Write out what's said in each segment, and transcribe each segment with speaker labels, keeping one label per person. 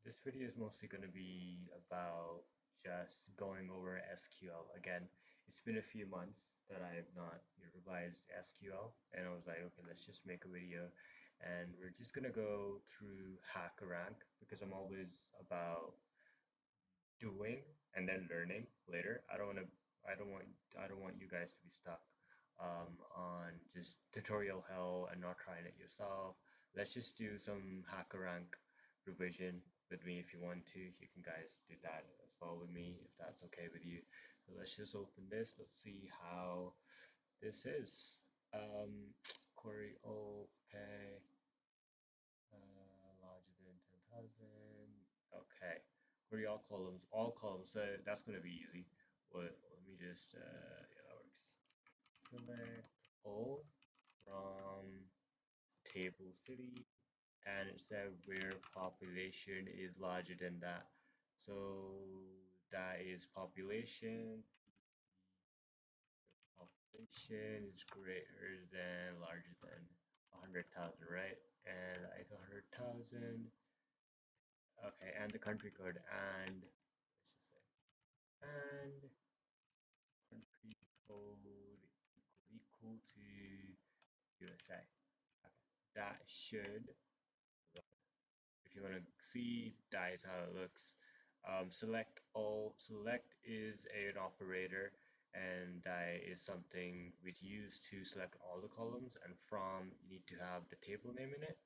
Speaker 1: This video is mostly going to be about just going over SQL again. It's been a few months that I have not revised SQL, and I was like, okay, let's just make a video, and we're just gonna go through Hackerrank because I'm always about doing and then learning later. I don't want you guys to be stuck on just tutorial hell and not trying it yourself. Let's just do some Hackerrank revision with me if you want to. You can guys do that as well with me if that's okay with you. So let's just open this. Let's see how this is. Query, okay. Larger than 10,000. Okay. Query all columns. So that's going to be easy. Let me just, yeah, that works. Select all from table city, and it said where population is larger than that. So that is population. Population is greater than, larger than 100,000, right? And that is 100,000. Okay, and the country code, and let's just say, and country code equal to USA. Okay, that should, if you want to see, that is how it looks. Select all. Select is an operator, and that is something which used to select all the columns. And from, you need to have the table name in it.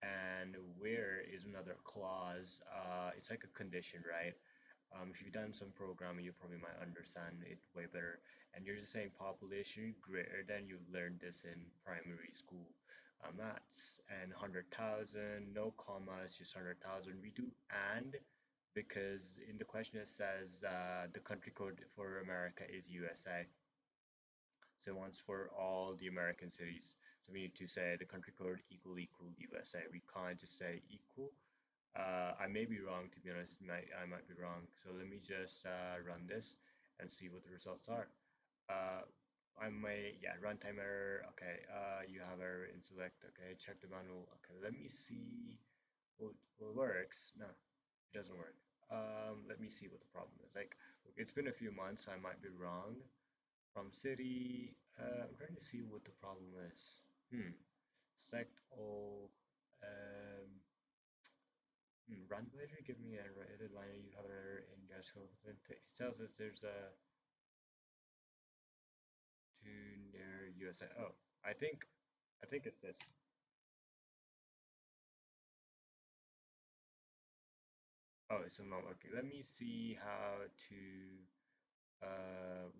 Speaker 1: And where is another clause. It's like a condition, right? If you've done some programming, you probably might understand it way better. And you're just saying population greater than, you learned this in primary school maths. And 100,000, no commas, just 100,000. We do and because in the question it says the country code for America is USA. So once for all the American cities. So we need to say the country code equal USA. We can't just say equal. I may be wrong, to be honest. I might be wrong. So let me just run this and see what the results are. Uh, I may, yeah, runtime error. Okay, you have error in select. Okay, check the manual. Okay, let me see what works. No, it doesn't work. Let me see what the problem is. Like, look, it's been a few months. I might be wrong. From city, I'm trying to see what the problem is. Select all. Um, Run later, give me a rated line. You have an error in your scope. It tells us there's a to near USA. Oh, I think I think it's this. Oh, it's not working. Let me see how to.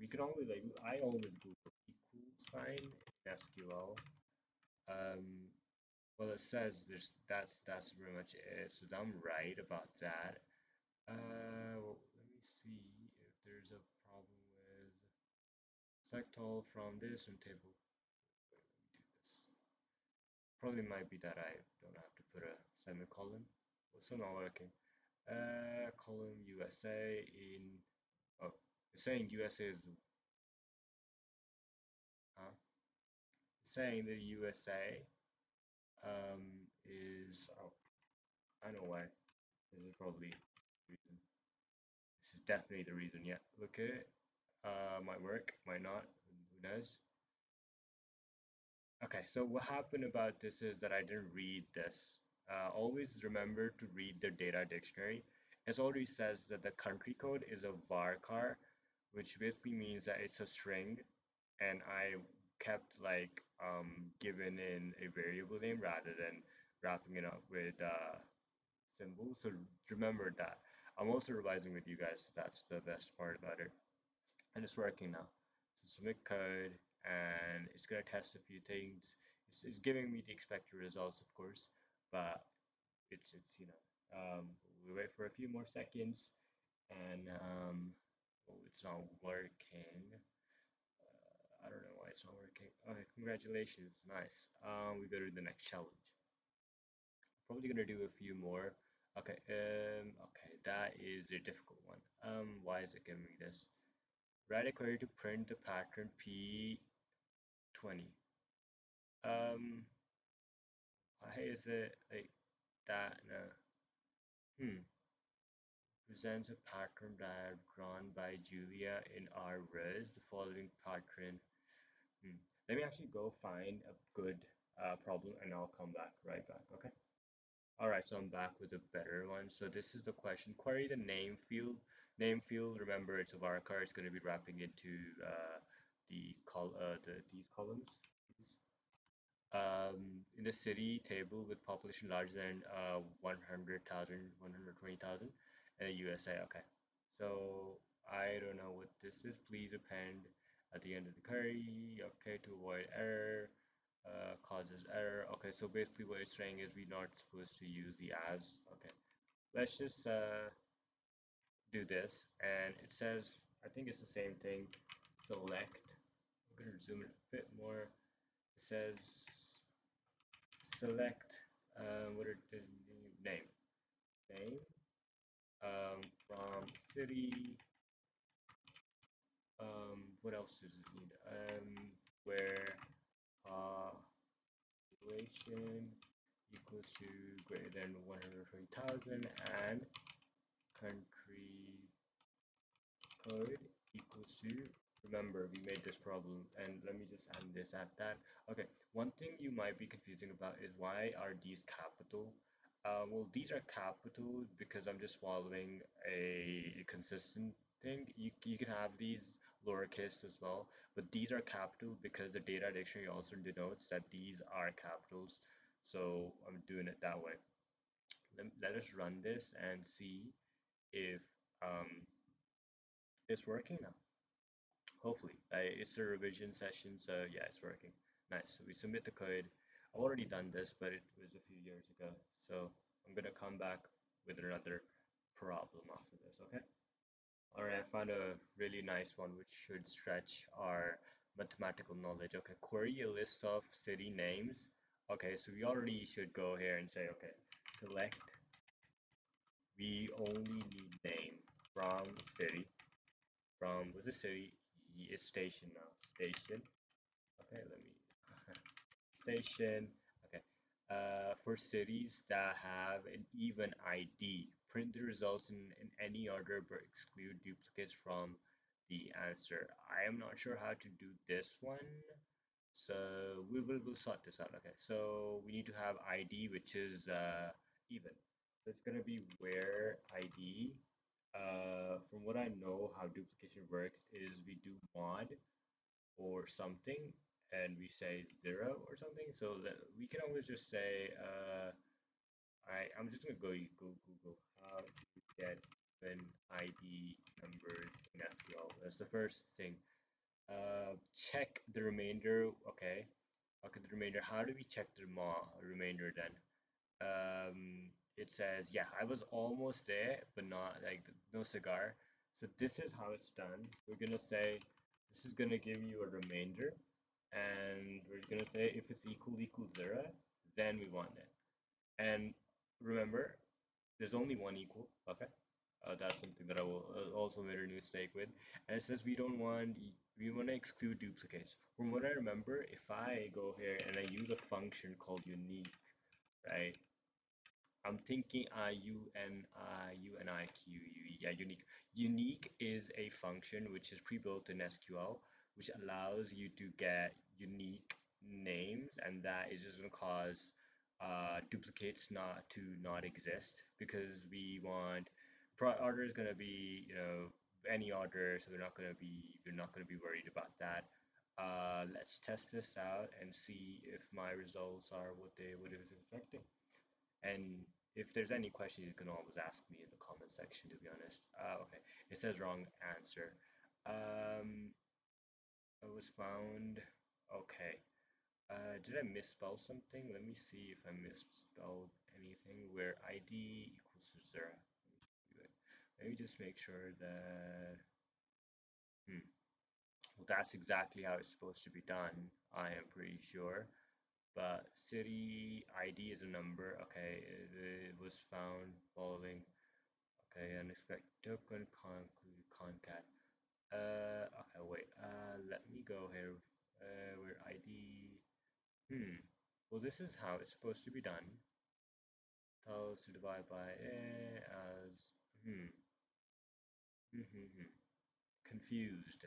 Speaker 1: We can only like I always go for equal sign in SQL. Um, well, it says that's pretty much it. So I'm right about that. Well, let me see if there's a problem with select all from this and table. Wait, let me do this. Probably might be that I don't have to put a semicolon. Well, still not working. Column USA in. Oh, it's saying USA is. It's saying the USA is. Oh, I know why. This is probably the reason. This is definitely the reason. Yeah, look at it. Might work, might not. Who knows? Okay, so what happened about this is that I didn't read this. Always remember to read the data dictionary. It already says that the country code is a varchar, which basically means that it's a string, and I kept like given in a variable name rather than wrapping it up with symbols. So remember that. I'm also revising with you guys. That's the best part about it, and it's working now. So submit code, and it's gonna test a few things. It's giving me the expected results, of course, but it's we wait for a few more seconds, and oh, it's not working. I don't know why it's not working. Okay, congratulations, nice. We go to the next challenge. Probably gonna do a few more. Okay, okay, that is a difficult one. Why is it giving me this? Write a query to print the pattern P20. Um, why is it like that? No. Hmm. represents a pattern diagram drawn by Julia in our RIS. The following pattern. Hmm. Let me actually go find a good problem and I'll come back right back. Okay. All right, so I'm back with a better one. So this is the question. Query the name field. Name field, remember it's a varchar. It's going to be wrapping into these columns. In the city table with population larger than 100,000, 120,000, and the USA. Okay, so I don't know what this is. Please append at the end of the query. Okay, to avoid error. Causes error. Okay, so basically what it's saying is we're not supposed to use the as. Okay, let's just do this, and it says I think it's the same thing. Select. I'm gonna zoom in a bit more. It says select what are the name from city. What else does it need? Where population equals to greater than 120,000 and country code equals to, remember we made this problem, and let me just add this at that. Okay, one thing you might be confusing about is why are these capital? Well, these are capital because I'm just following a consistent thing. You can have these lowercase as well, but these are capital because the data dictionary also denotes that these are capitals. So I'm doing it that way. Let us run this and see if it's working now. Hopefully, it's a revision session, so yeah, it's working. Nice. So we submit the code. I've already done this, but it was a few years ago. So I'm gonna come back with another problem after this, okay? All right, I found a really nice one which should stretch our mathematical knowledge. Okay, query a list of city names. Okay, so we already should go here and say, okay, select, we only need name from city. From, was it city? It's station now. Station. Okay, let me station. Okay. For cities that have an even ID, print the results in any order but exclude duplicates from the answer. I am not sure how to do this one, so we'll sort this out. Okay, so we need to have ID, which is even. So it's gonna be where ID. From what I know, how duplication works is we do mod or something and we say 0 or something, so that we can always just say I'm just gonna go Google how to get an ID numbers in SQL. That's the first thing. Check the remainder. Okay, the remainder. How do we check the remainder then? It says, yeah, I was almost there, but not like no cigar. So this is how it's done. We're gonna say this is gonna give you a remainder, and we're gonna say if it's equal 0, then we want it. And remember, there's only one equal. Okay, that's something that I will also made a mistake with. And it says we want to exclude duplicates. From what I remember, if I go here and I use a function called unique, right? I'm thinking unique. Yeah, unique. Unique is a function which is pre-built in SQL, which allows you to get unique names, and that is just going to cause duplicates not exist because we want order is going to be any order, so we're not going to be worried about that. Let's test this out and see if my results are what it was expecting. And if there's any questions, you can always ask me in the comment section, to be honest. Okay, it says wrong answer. Um, it was found. Okay. Did I misspell something? Let me see if I misspelled anything where ID equals to 0. Let me just make sure that. Hmm. Well, that's exactly how it's supposed to be done. I am pretty sure. But city ID is a number. Okay, it was found following. Okay, unexpected token conclude concat. Okay, wait. Let me go here. Where ID. Hmm. Well, this is how it's supposed to be done. Tells to divide by as. Hmm. Mm-hmm. Confused.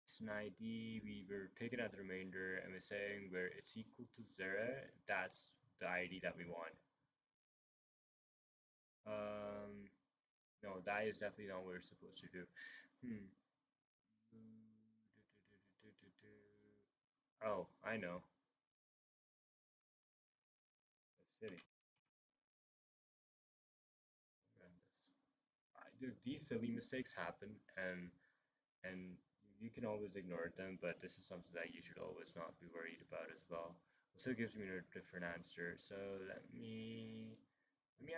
Speaker 1: It's an ID. We were taking out the remainder and we're saying where it's equal to zero. That's the ID that we want. Um, no, that is definitely not what we're supposed to do. Hmm. Oh, I know. The city. And dude, these silly mistakes happen, and you can always ignore them, but this is something that you should always not be worried about as well. So it gives me a different answer. So let me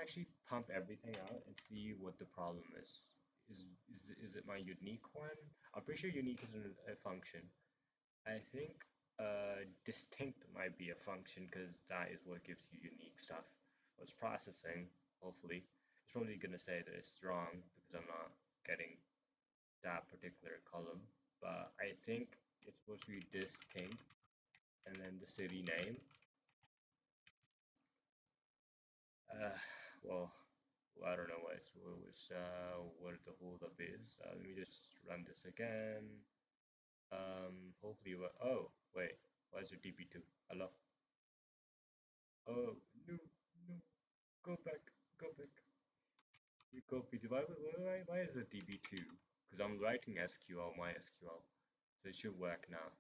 Speaker 1: actually pump everything out and see what the problem is. Is it my unique one? I'm pretty sure unique isn't a function. I think distinct might be a function because that is what gives you unique stuff. What's processing, hopefully, it's probably gonna say that it's wrong because I'm not getting that particular column. But I think it's supposed to be distinct and then the city name. Uh, well, I don't know what the holdup is. Let me just run this again. Hopefully, oh wait, why is there DB2? Hello? Oh no, no, go back, go back. You copy. Why is it DB2? Because I'm writing SQL, my SQL, so it should work now.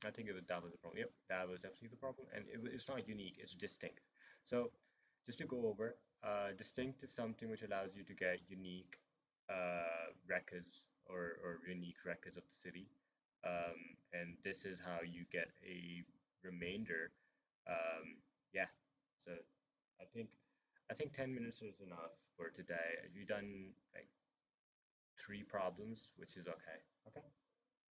Speaker 1: I think that was the problem. Yep, that was absolutely the problem. And it's not unique, it's distinct. So just to go over, distinct is something which allows you to get unique records or unique records of the city. Um, and this is how you get a remainder. Yeah, so I think I think 10 minutes is enough for today. You've done like three problems, which is okay. Okay.